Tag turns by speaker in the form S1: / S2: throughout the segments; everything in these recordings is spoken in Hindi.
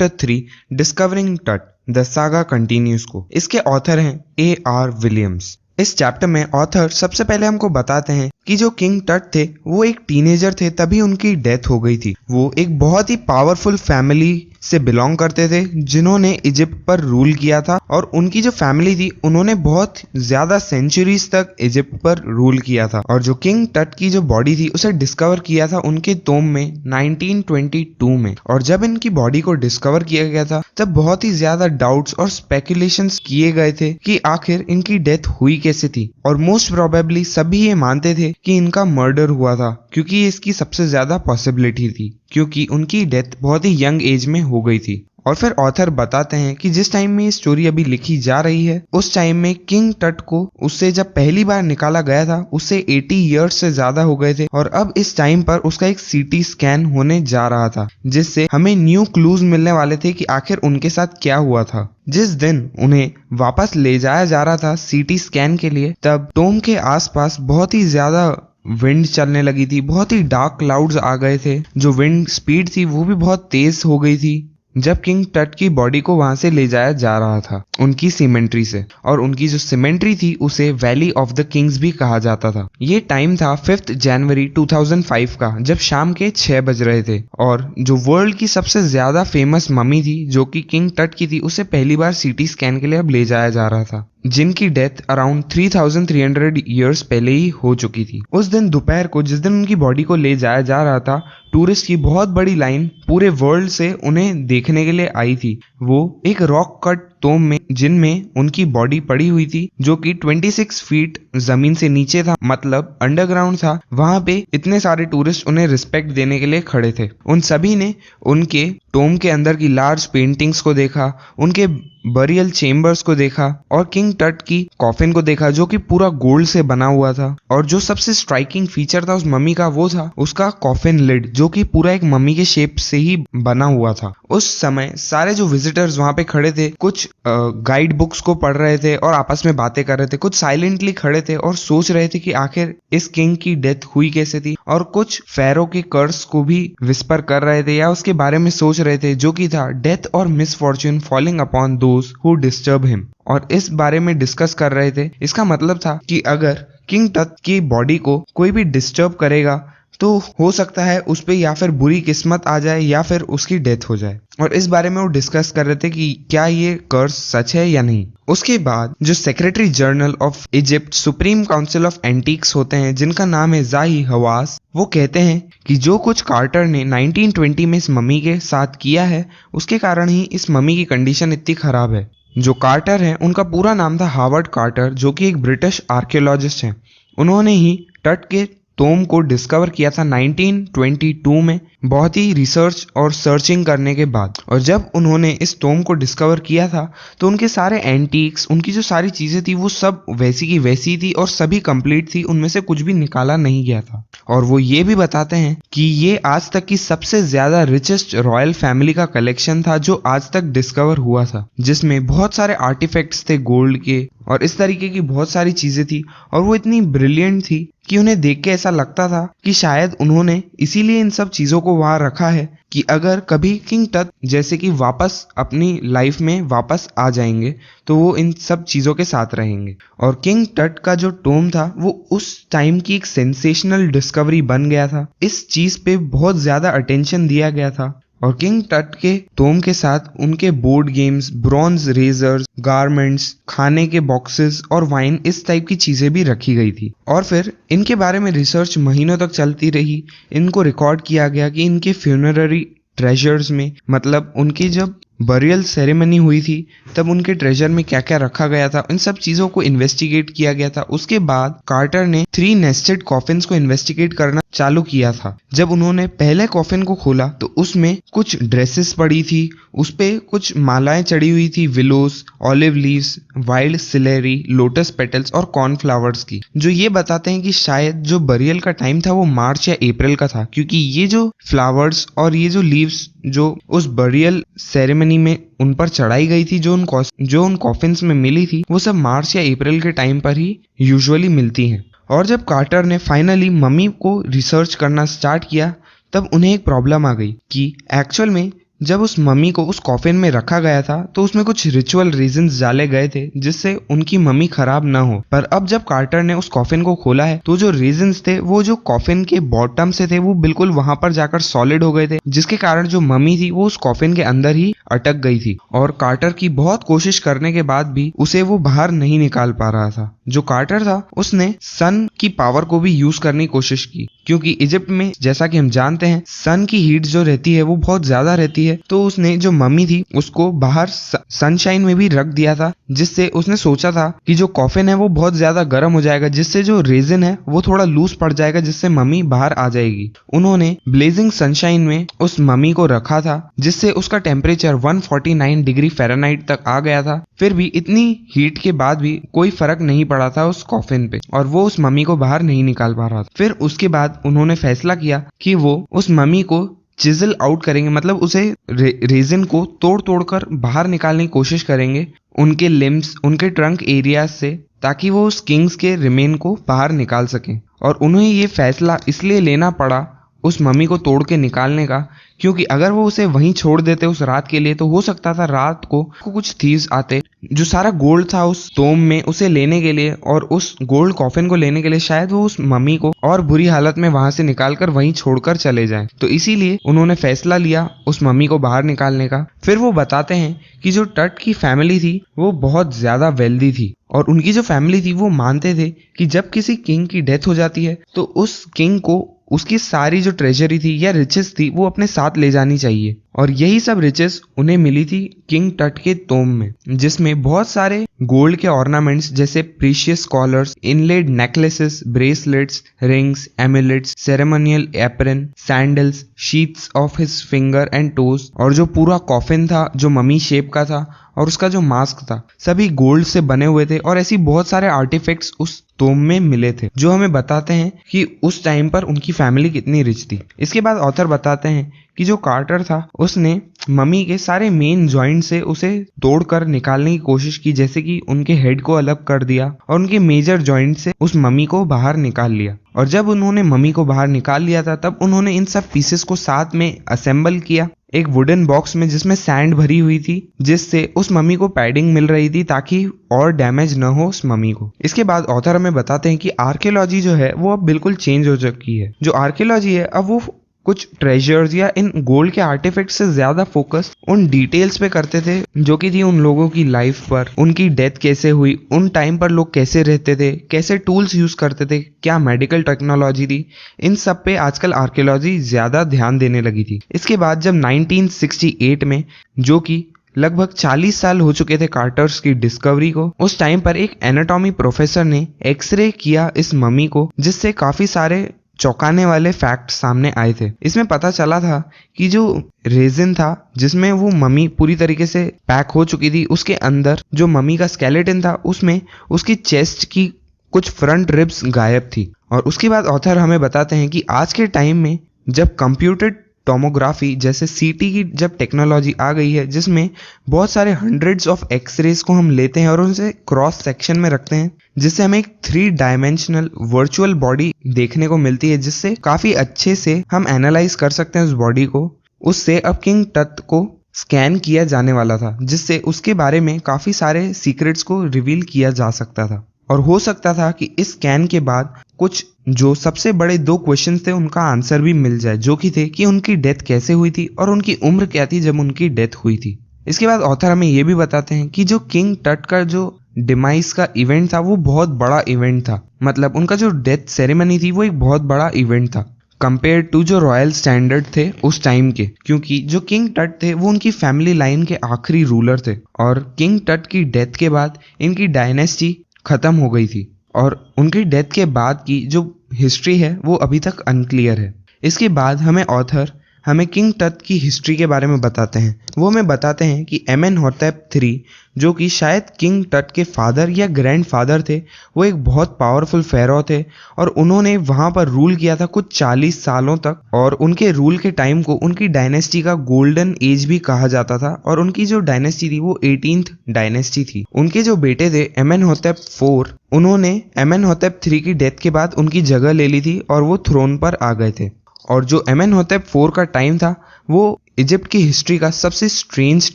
S1: चैप्टर 3 डिस्कवरिंग टट द सागा कंटिन्यूज को। इसके ऑथर हैं A.R. विलियम्स। इस चैप्टर में ऑथर सबसे पहले हमको बताते हैं कि जो किंग टट थे वो एक टीनेजर थे तभी उनकी डेथ हो गई थी। वो एक बहुत ही पावरफुल फैमिली से बिलोंग करते थे जिन्होंने इजिप्ट पर रूल किया था, और उनकी जो फैमिली थी उन्होंने बहुत ज्यादा सेंचुरीज तक इजिप्ट पर रूल किया था। और जो किंग टट की जो बॉडी थी उसे डिस्कवर किया था उनके टोम में 1922 में। और जब इनकी बॉडी को डिस्कवर किया गया था तब बहुत ही ज्यादा डाउट्स और स्पेकुलेशंस किए गए थे कि आखिर इनकी डेथ हुई कैसे थी। और मोस्ट प्रोबेबली सभी ये मानते थे कि इनका मर्डर हुआ था, क्योंकि इसकी सबसे ज्यादा पॉसिबिलिटी थी, क्योंकि उनकी डेथ बहुत ही यंग एज में हो गई थी। और फिर ऑथर बताते हैं कि जिस टाइम में ये स्टोरी अभी लिखी जा रही है उस टाइम में किंग टट को उससे जब पहली बार निकाला गया था उससे 80 इयर्स से ज्यादा हो गए थे, और अब इस टाइम पर उसका एक सीटी स्कैन होने जा रहा था जिससे हमें न्यू क्लूज मिलने वाले थे कि आखिर उनके साथ क्या हुआ था। जिस दिन उन्हें वापस ले जाया जा रहा था सीटी स्कैन के लिए तब टोम के आसपास बहुत ही ज्यादा विंड चलने लगी थी, बहुत ही डार्क क्लाउड्स आ गए थे, जो विंड स्पीड थी वो भी बहुत तेज हो गई थी जब किंग टट की बॉडी को वहां से ले जाया जा रहा था उनकी सीमेंट्री से। और उनकी जो सीमेंट्री थी उसे वैली ऑफ द किंग्स भी कहा जाता था। ये टाइम था 5 जनवरी 2005 का, जब शाम के 6 बज रहे थे। और जो वर्ल्ड की सबसे ज्यादा फेमस मम्मी थी जो कि किंग टट की थी उसे पहली बार सीटी स्कैन के लिए अब ले जाया जा रहा था, जिनकी डेथ अराउंड 3300 ईयर्स पहले ही हो चुकी थी। उस दिन दोपहर को जिस दिन उनकी बॉडी को ले जाया जा रहा था टूरिस्ट की बहुत बड़ी लाइन पूरे वर्ल्ड से उन्हें देखने के लिए आई थी। वो एक रॉक कट टोम में जिनमें उनकी बॉडी पड़ी हुई थी जो कि 26 फीट जमीन से नीचे था, मतलब अंडरग्राउंड था। वहां पे इतने सारे टूरिस्ट उन्हें रिस्पेक्ट देने के लिए खड़े थे। उन सभी ने उनके टोम के अंदर की लार्ज पेंटिंग्स को देखा, उनके बरियल चेम्बर्स को देखा और किंग टट की कॉफिन को देखा जो कि पूरा गोल्ड से बना हुआ था। और जो सबसे स्ट्राइकिंग फीचर था उस मम्मी का वो था उसका कॉफिन लिड जो कि पूरा एक मम्मी के शेप से ही बना हुआ था। उस समय सारे जो विजिटर्स वहां पे खड़े थे कुछ गाइड बुक्स को पढ़ रहे थे और आपस में बातें कर रहे थे, कुछ साइलेंटली खड़े थे और सोच रहे थे कि आखिर इस किंग की डेथ हुई कैसे थी, और कुछ फेरो के कर्स को भी विस्पर कर रहे थे या उसके बारे में सोच रहे थे जो कि था डेथ और misfortune falling upon those who disturb him. और इस बारे में डिस्कस कर रहे थे। इसका मतलब था कि अगर किंग टट की बॉडी को कोई भी डिस्टर्ब करेगा तो हो सकता है उस पे या फिर बुरी किस्मत आ जाए या फिर उसकी डेथ हो जाए। और इस बारे में वो डिस्कस कर रहे थे कि क्या ये कर्स सच है या नहीं। उसके बाद जो secretary general of Egypt supreme council of antiques होते हैं जिनका नाम है जाही हवास, वो कहते हैं कि जो कुछ कार्टर ने 1920 में इस मम्मी के साथ किया है उसके कारण ही इस मम्मी की कंडीशन इतनी खराब है। जो कार्टर हैं उनका पूरा नाम था हावर्ड कार्टर जो कि एक ब्रिटिश आर्कियोलॉजिस्ट हैं। उन्होंने ही टट के टोम को डिस्कवर किया था 1922 में बहुत ही रिसर्च और सर्चिंग करने के बाद। और जब उन्होंने इस टोम को डिस्कवर किया था तो उनके सारे एंटीक्स, उनकी जो सारी चीजें थी वो सब वैसी की वैसी थी और सभी कंप्लीट थी, उनमें से कुछ भी निकाला नहीं गया था। और वो ये भी बताते हैं कि ये आज तक की सबसे ज्यादा रिचेस्ट रॉयल फैमिली का कलेक्शन था जो आज तक डिस्कवर हुआ था, जिसमें बहुत सारे आर्टिफैक्ट्स थे गोल्ड के और इस तरीके की बहुत सारी चीजें थी। और वो इतनी ब्रिलियंट थी कि उन्हें देख के ऐसा लगता था कि शायद उन्होंने इसीलिए इन सब चीजों को वहां रखा है कि अगर कभी किंग टट जैसे कि वापस अपनी लाइफ में वापस आ जाएंगे तो वो इन सब चीजों के साथ रहेंगे। और किंग टट का जो टोम था वो उस टाइम की एक सेंसेशनल डिस्कवरी बन गया था। इस चीज पे बहुत ज्यादा अटेंशन दिया गया था। और किंग टट के टोम के साथ उनके board games, bronze razors, garments, खाने के बॉक्सेस और वाइन इस टाइप की चीजें भी रखी गई थी। और फिर इनके बारे में रिसर्च महीनों तक चलती रही। इनको रिकॉर्ड किया गया कि इनके फ्यूनररी ट्रेजर्स में, मतलब उनकी जब बरियल सेरेमनी हुई थी तब उनके ट्रेजर में क्या क्या रखा गया था, इन सब चीजों को इन्वेस्टिगेट किया गया था। उसके बाद कार्टर ने 3 नेस्टेड कॉफिन्स को इन्वेस्टिगेट करना चालू किया था। जब उन्होंने पहले कॉफिन को खोला तो उसमें कुछ ड्रेसेस पड़ी थी, उस पे कुछ मालाएं चढ़ी हुई थी, willows, olive leaves, wild celery, lotus petals और कॉर्नफ्लावर्स की, जो ये बताते हैं कि शायद जो बरियल का टाइम था वो मार्च या अप्रैल का था, क्योंकि ये जो फ्लावर्स और ये जो लीव्स जो उस बरियल सेरेमनी में उन पर चढ़ाई गई थी, जो उन कॉफिन्स में मिली थी, वो सब मार्च या अप्रैल के टाइम पर ही यूजुअली मिलती हैं। और जब कार्टर ने फाइनली मम्मी को रिसर्च करना स्टार्ट किया तब उन्हें एक प्रॉब्लम आ गई कि एक्चुअल में जब उस मम्मी को उस कॉफिन में रखा गया था तो उसमें कुछ रिचुअल रीजंस डाले गए थे जिससे उनकी मम्मी खराब ना हो। पर अब जब कार्टर ने उस कॉफिन को खोला है तो जो रीजंस थे वो जो कॉफिन के बॉटम से थे वो बिल्कुल वहां पर जाकर सॉलिड हो गए थे, जिसके कारण जो मम्मी थी वो उस कॉफिन के अंदर ही अटक गई थी और कार्टर की बहुत कोशिश करने के बाद भी उसे वो बाहर नहीं निकाल पा रहा था। जो कार्टर था उसने सन की पावर को भी यूज करने की कोशिश की, क्योंकि इजिप्ट में जैसा कि हम जानते हैं सन की हीट जो रहती है वो बहुत ज्यादा रहती है। तो उसने जो मम्मी थी उसको बाहर सनशाइन में भी रख दिया था, जिससे उसने सोचा था कि जो कॉफिन है वो बहुत ज्यादा गर्म हो जाएगा, जिससे जो रेजिन है वो थोड़ा लूज पड़ जाएगा, जिससे मम्मी बाहर आ जाएगी। उन्होंने ब्लेजिंग सनशाइन में उस मम्मी को रखा था जिससे उसका टेम्परेचर 149 डिग्री फ़ारेनहाइट तक आ गया था। फिर भी इतनी हीट के बाद भी कोई फर्क नहीं पड़ा था उस कॉफिन पे और वो उस मम्मी को बाहर नहीं निकाल पा रहा था। फिर उसके बाद उन्होंने फैसला किया कि वो उस मम्मी को चिजल आउट करेंगे, मतलब उसे रेजिन को तोड़ तोड़ कर बाहर निकालने की कोशिश करेंगे उनके लिम्स, उनके ट्रंक एरिया से, ताकि वो उस किंग्स के रिमेन को बाहर निकाल सकें। और उन्हें ये फैसला इसलिए लेना पड़ा उस मम्मी को तोड़ के निकालने का, क्योंकि अगर वो उसे वहीं छोड़ देते उस रात के लिए तो हो सकता था रात को कुछ थीव्स आते जो सारा गोल्ड था उस टोम में उसे लेने के लिए, और उस गोल्ड कॉफिन को लेने के लिए शायद वो उस मम्मी को और बुरी हालत में वहां से निकालकर वहीं छोड़कर चले जाएं। तो इसीलिए उन्होंने फैसला लिया उस मम्मी को बाहर निकालने का। फिर वो बताते हैं कि जो टट की फैमिली थी वो बहुत ज्यादा वेल्दी थी और उनकी जो फैमिली थी वो मानते थे कि जब किसी किंग की डेथ हो जाती है तो उस किंग को उसकी सारी जो ट्रेजरी थी या रिचेस थी वो अपने साथ ले जानी चाहिए। और यही सब रिचेस उन्हें मिली थी किंग टट के टोम में, जिसमें बहुत सारे गोल्ड के ऑर्नामेंट्स जैसे precious collars, inlaid necklaces, bracelets, rings, amulets, ceremonial apron, sandals, sheets of his finger and toes, और जो पूरा कॉफिन था जो मम्मी शेप का था और उसका जो मास्क था सभी गोल्ड से बने हुए थे। और ऐसी बहुत सारे आर्टिफैक्ट्स उस टोम में मिले थे जो हमें बताते हैं कि उस टाइम पर उनकी फैमिली कितनी रिच थी। इसके बाद ऑथर बताते हैं कि जो कार्टर था उसने मम्मी के सारे मेन जॉइंट से उसे तोड़कर निकालने की कोशिश की, जैसे कि उनके हेड को अलग कर दिया और उनके मेजर जॉइंट से उस मम्मी को बाहर निकाल लिया। और जब उन्होंने मम्मी को बाहर निकाल लिया था तब उन्होंने इन सब पीसेस को साथ में असेंबल किया एक वुडन बॉक्स में जिसमें सैंड भरी हुई थी, जिससे उस मम्मी को पैडिंग मिल रही थी ताकि और डैमेज न हो उस मम्मी को। इसके बाद ऑथर हमें बताते हैं कि आर्कियोलॉजी जो है वो अब बिल्कुल चेंज हो चुकी है। जो आर्कियोलॉजी है अब वो कुछ ट्रेजर्स या इन गोल्ड के आर्टिफैक्ट्स से ज्यादा फोकस उन डिटेल्स पे करते थे जो कि थी उन लोगों की लाइफ पर, उनकी डेथ कैसे हुई, उन टाइम पर लोग कैसे रहते थे, कैसे टूल्स यूज करते थे, क्या मेडिकल टेक्नोलॉजी थी, इन सब पे आजकल आर्कियोलॉजी ज्यादा ध्यान देने लगी थी। इसके बाद जब 1968 में, जो कि लगभग 40 साल हो चुके थे कार्टर्स की डिस्कवरी को, उस टाइम पर एक एनाटॉमी प्रोफेसर ने एक्सरे किया इस मम्मी को, जिससे काफी सारे चौंकाने वाले फैक्ट सामने आए थे। इसमें पता चला था कि जो रेजिन था जिसमें वो मम्मी पूरी तरीके से पैक हो चुकी थी, उसके अंदर जो मम्मी का स्केलेटन था उसमें उसकी चेस्ट की कुछ फ्रंट रिब्स गायब थी। और उसके बाद ऑथर हमें बताते हैं कि आज के टाइम में जब कंप्यूटेड टोमोग्राफी जैसे सीटी की जब टेक्नोलॉजी आ गई है, जिसमें बहुत सारे हंड्रेड्स ऑफ एक्सरेज को हम लेते हैं और उनसे क्रॉस सेक्शन में रखते हैं, जिससे हमें एक 3 डायमेंशनल वर्चुअल बॉडी देखने को मिलती है, जिससे काफी अच्छे से हम एनालाइज कर सकते हैं उस बॉडी को। उससे अब किंग टट को स्कैन किया जाने वाला था, जिससे उसके बारे में काफी सारे सीक्रेट्स को रिवील किया जा सकता था। और हो सकता था कि इस स्कैन के बाद कुछ जो सबसे बड़े 2 क्वेश्चन थे उनका आंसर भी मिल जाए, जो कि थे कि उनकी डेथ कैसे हुई थी और उनकी उम्र क्या थी जब उनकी डेथ हुई थी। इसके बाद ऑथर हमें यह भी बताते हैं कि जो किंग टट का जो डिमाइस का इवेंट था वो बहुत बड़ा इवेंट था, मतलब उनका जो डेथ सेरेमनी थी वो एक बहुत बड़ा इवेंट था कंपेयर टू जो रॉयल स्टैंडर्ड थे उस टाइम के, क्योंकि जो किंग टट थे वो उनकी फैमिली लाइन के आखिरी रूलर थे और किंग टट की डेथ के बाद इनकी डायनेस्टी खत्म हो गई थी और उनकी डेथ के बाद की जो हिस्ट्री है वो अभी तक अनक्लियर है। इसके बाद ऑथर हमें किंग टट की हिस्ट्री के बारे में बताते हैं। वो हमें बताते हैं कि एमेनहोटेप III, जो कि शायद किंग टट के फादर या ग्रैंडफादर थे, वो एक बहुत पावरफुल फेरो थे और उन्होंने वहाँ पर रूल किया था कुछ 40 सालों तक। और उनके रूल के टाइम को उनकी डायनेस्टी का गोल्डन एज भी कहा जाता था और उनकी जो डायनेस्टी थी वो 18th डायनेस्टी थी। उनके जो बेटे थे एमेनहोटेप IV, उन्होंने एमेनहोटेप III की डेथ के बाद उनकी जगह ले ली थी और वो थ्रोन पर आ गए थे। और जो एमेनहोटेप IV का टाइम था वो इजिप्ट की हिस्ट्री का सबसे स्ट्रेंज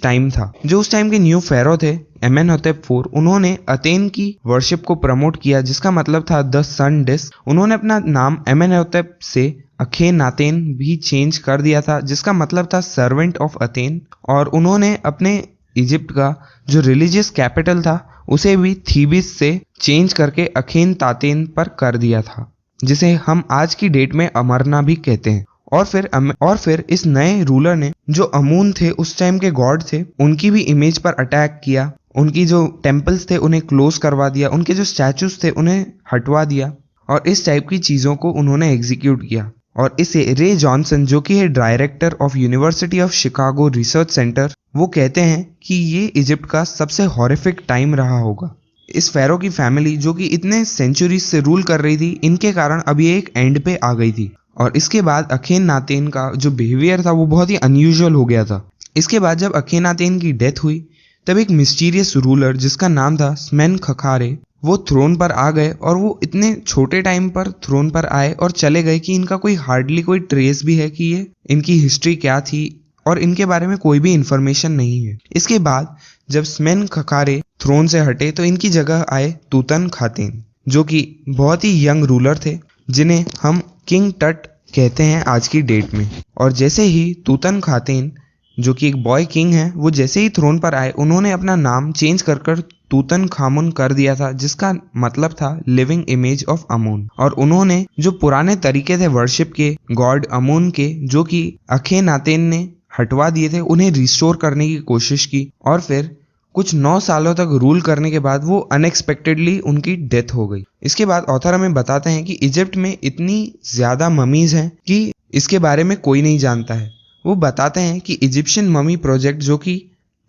S1: टाइम था। जो उस टाइम के न्यू फेरो थे एमेनहोटेप IV, उन्होंने अथेन की वर्शिप को प्रमोट किया, जिसका मतलब था द सन डिस्क। उन्होंने अपना नाम एमेनहोटेप से अखेनातेन भी चेंज कर दिया था, जिसका मतलब था सर्वेंट ऑफ अथेन। और उन्होंने अपने इजिप्ट का जो रिलीजियस कैपिटल था उसे भी थीबिस से चेंज करके अखेनतातेन पर कर दिया था, जिसे हम आज की डेट में अमरना भी कहते हैं। और फिर इस नए रूलर ने जो अमून थे, उस टाइम के गॉड थे, उनकी भी इमेज पर अटैक किया। उनकी जो टेम्पल्स थे उन्हें क्लोज करवा दिया, उनके जो स्टैचूज थे उन्हें हटवा दिया, और इस टाइप की चीजों को उन्होंने एग्जीक्यूट किया। और इसे रे जॉनसन, जो कि है director of university of Chicago research centre, वो कहते हैं कि ये इजिप्ट का सबसे हॉरिफिक टाइम रहा होगा। इस फेरो की फैमिली जो कि इतने सेंचुरीज से रूल कर रही थी, इनके कारण अब ये एक एंड पे आ गई थी। और इसके बाद अखेनातेन का जो बिहेवियर था वो बहुत ही अनयूजुअल हो गया था। इसके बाद जब अखेनातेन की डेथ हुई, तब एक मिस्टीरियस रूलर जिसका नाम था स्मेनखखारे, वो थ्रोन पर आ गए। और वो इतने छोटे टाइम पर थ्रोन पर आए और चले गए कि इनका हार्डली कोई ट्रेस भी है कि ये इनकी हिस्ट्री क्या थी, और इनके बारे में कोई भी इंफॉर्मेशन नहीं है। इसके बाद जब स्मेनखखारे थ्रोन से हटे तो इनकी जगह आए तूतनखातेन, जो कि बहुत ही यंग रूलर थे, जिन्हें हम किंग टट कहते हैं आज की डेट में। और जैसे ही तूतनखातेन, जो कि एक बॉय किंग है, वो जैसे ही थ्रोन पर आए, उन्होंने अपना नाम चेंज कर तूतनखामुन कर दिया था, जिसका मतलब था लिविंग इमेज ऑफ अमून। और उन्होंने जो पुराने तरीके थे वर्शिप के गॉड अमून के, जो कि अखेनातेन ने हटवा दिए थे, उन्हें रिस्टोर करने की कोशिश की। और फिर कुछ 9 सालों तक रूल करने के बाद वो अनएक्सपेक्टेडली उनकी डेथ हो गई। इसके बाद ऑथर हमें बताते हैं कि इजिप्ट में इतनी ज्यादा ममीज हैं कि इसके बारे में कोई नहीं जानता है। वो बताते हैं कि इजिप्शियन ममी प्रोजेक्ट, जो कि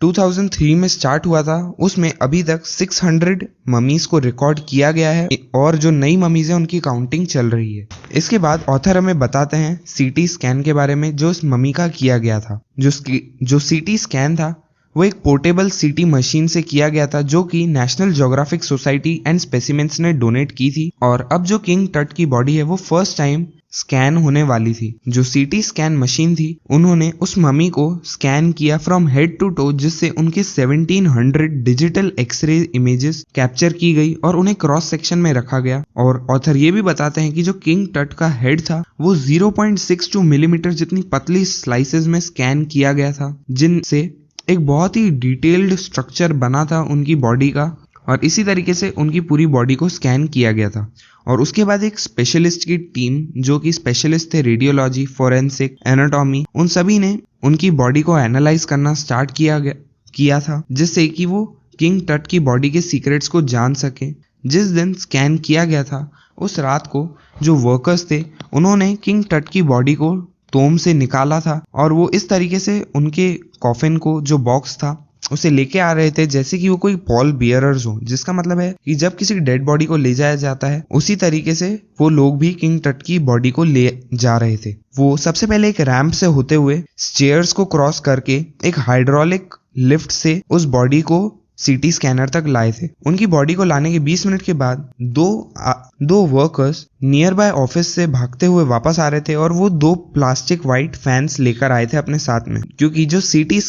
S1: 2003 में स्टार्ट हुआ था, उसमें अभी तक 600 ममीज को रिकॉर्ड किया गया है, और जो नई ममीज हैं उनकी काउंटिंग चल रही है। इसके बाद ऑथर हमें बताते हैं सीटी स्कैन के बारे में, जो इस ममी का किया गया था। जो सीटी स्कैन था वो एक पोर्टेबल सीटी मशीन से किया गया था, जो कि national geographic society and specimens ने डोनेट की थी। और अब जो किंग टट की बॉडी है वो फर्स्ट टाइम स्कैन होने वाली थी। जो सीटी स्कैन मशीन थी, उन्होंने उस ममी को स्कैन किया फ्रॉम हेड टू टो, जिससे उनके 1700 डिजिटल एक्सरे इमेजेस कैप्चर की गई और उन्हें क्रॉस सेक्शन में रखा गया। और ऑथर ये भी बताते हैं कि जो किंग टट का हेड था वो 0.62 मिलीमीटर जितनी पतली स्लाइसेस में स्कैन किया गया था, जिनसे एक बहुत ही डिटेल्ड स्ट्रक्चर बना था उनकी बॉडी का। और इसी तरीके से उनकी पूरी बॉडी को स्कैन किया गया था। और उसके बाद एक स्पेशलिस्ट की टीम, जो कि स्पेशलिस्ट थे रेडियोलॉजी, फोरेंसिक, एनाटॉमी, उन सभी ने उनकी बॉडी को एनालाइज करना स्टार्ट किया था, जिससे कि वो किंग टट की बॉडी के सीक्रेट्स को जान सके। जिस दिन स्कैन किया गया था, उस रात को जो वर्कर्स थे उन्होंने किंग टट की बॉडी को टोम से निकाला था, और वो इस तरीके से उनके कॉफिन को, जो बॉक्स था, उसे लेके आ रहे थे जैसे कि वो कोई पॉल बियरर्स हो। जिसका मतलब है कि जब किसी डेड बॉडी को ले जाया जाता है, उसी तरीके से वो लोग भी किंग टट की बॉडी को ले जा रहे थे। वो सबसे पहले एक रैंप से होते हुए स्टेयर्स को क्रॉस करके एक हाइड्रोलिक लिफ्ट से उस बॉडी को सीटी स्कैनर तक लाए थे। उनकी बॉडी को लाने के 20 मिनट के बाद दो वर्कर्स नियर बाय ऑफिस से भागते हुए वापस आ रहे थे, और वो 2 प्लास्टिक व्हाइट फैंस लेकर आए थे अपने साथ में, क्योंकि जो सीटी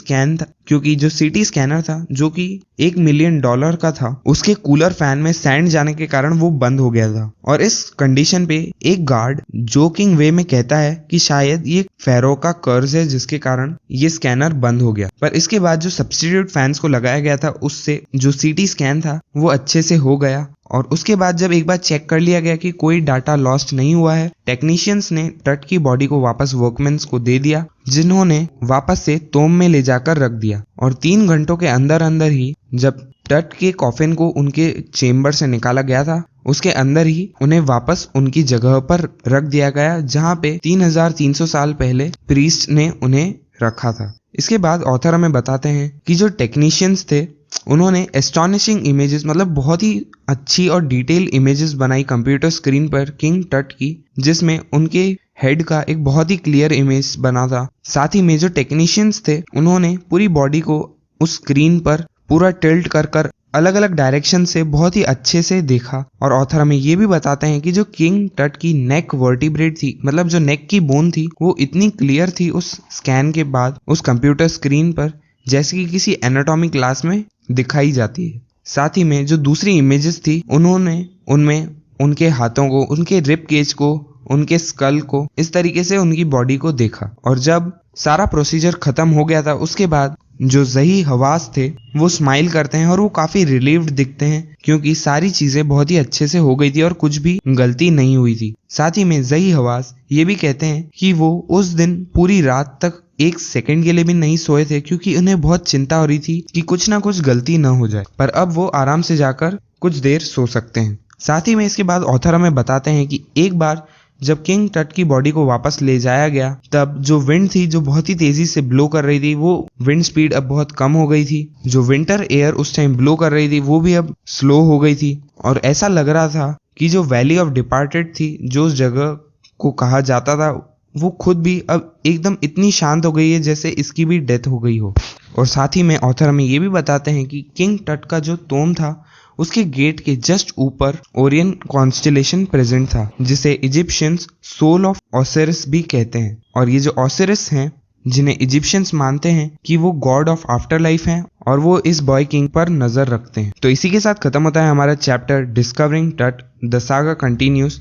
S1: स्कैनर था, जो कि $1 मिलियन का था, उसके कूलर फैन में सैंड जाने के कारण वो बंद हो गया था। और इस कंडीशन पे एक गार्ड जोकिंग वे में कहता है कि शायद ये फेरो का कर्ज है, जिसके कारण ये स्कैनर बंद हो गया। पर इसके बाद जो सब्स्टिट्यूट फैंस को लगाया गया था, उससे जो सीटी स्कैन था वो अच्छे से हो गया। और उसके बाद जब एक बार चेक कर लिया गया कि कोई डाटा लॉस्ट नहीं हुआ है, टेक्नीशियंस ने टट की बॉडी को वापस वर्कमैन्स को दे दिया, जिन्होंने वापस से टोम में ले जाकर रख दिया। और 3 घंटों के अंदर अंदर ही जब टट के कॉफिन को उनके चेम्बर से निकाला गया था, उसके अंदर ही उन्हें वापस उनकी जगह पर रख दिया गया, जहां पे 3300 साल पहले प्रीस्ट ने उन्हें रखा था। इसके बाद ऑथर हमें बताते हैं कि जो टेक्नीशियंस थे, उन्होंने एस्टॉनिशिंग इमेजेस, मतलब बहुत ही अच्छी और डिटेल इमेजेस बनाई कंप्यूटर स्क्रीन पर किंग टट की, जिसमें उनके हेड का एक बहुत ही क्लियर इमेज बना था। साथ ही में जो टेक्नीशियंस थे, उन्होंने पूरी बॉडी को उस स्क्रीन पर पूरा टिल्ट कर अलग अलग डायरेक्शन से बहुत ही अच्छे से देखा। और ऑथर हमें ये भी बताते हैं कि जो किंग टट की नेक वर्टिब्रेट थी, मतलब जो नेक की बोन थी, वो इतनी क्लियर थी उस स्कैन के बाद उस कंप्यूटर स्क्रीन पर, जैसे कि किसी एनाटॉमी क्लास में दिखाई जाती है। साथ ही में जो दूसरी इमेजेस थी, उन्होंने उनमें उनके हाथों को, उनके रिब केज को, उनके स्कल को, इस तरीके से उनकी बॉडी को देखा। और जब सारा प्रोसीजर खत्म हो गया था, उसके बाद जो ज़ही हवास थे वो स्माइल करते हैं और वो काफ़ी रिलीव्ड दिखते हैं, क्योंकि सारी चीज़ें बहुत ही अच्छे से हो गई थी और कुछ भी गलती नहीं हुई थी। साथ ही में ज़ही हवास ये भी कहते हैं कि वो उस दिन पूरी रात तक एक सेकंड के लिए भी नहीं सोए थे, क्योंकि उन्हें बहुत चिंता हो रही थी कि कुछ ना कुछ गलती ना हो जाए। पर अब वो आराम से जाकर कुछ देर सो सकते हैं। साथ ही में इसके बाद ऑथर हमें बताते हैं कि एक बार जब किंग टट की बॉडी को वापस ले जाया गया, तब जो विंड थी जो बहुत ही तेजी से ब्लो कर रही थी, वो विंड स्पीड अब बहुत कम हो गई थी। जो विंटर एयर उस टाइम ब्लो कर रही थी वो भी अब स्लो हो गई थी। और ऐसा लग रहा था कि जो वैली ऑफ डिपार्टेड थी, जो उस जगह को कहा जाता था, वो खुद भी अब एकदम इतनी शांत हो गई है जैसे इसकी भी डेथ हो गई हो। और साथ ही में ऑथर हमें ये भी बताते हैं कि किंग टट का जो टोम था, उसके गेट के जस्ट ऊपर ओरियन कॉन्स्टेलेशन प्रेजेंट था, जिसे इजिप्शियंस सोल ऑफ ओसिरिस भी कहते हैं। और ये जो ओसिरिस हैं, जिन्हें इजिप्शियंस मानते हैं कि वो गॉड ऑफ आफ्टर लाइफ हैं, और वो इस बॉय किंग पर नजर रखते हैं। तो इसी के साथ खत्म होता है हमारा चैप्टर डिस्कवरिंग टट। The saga continues.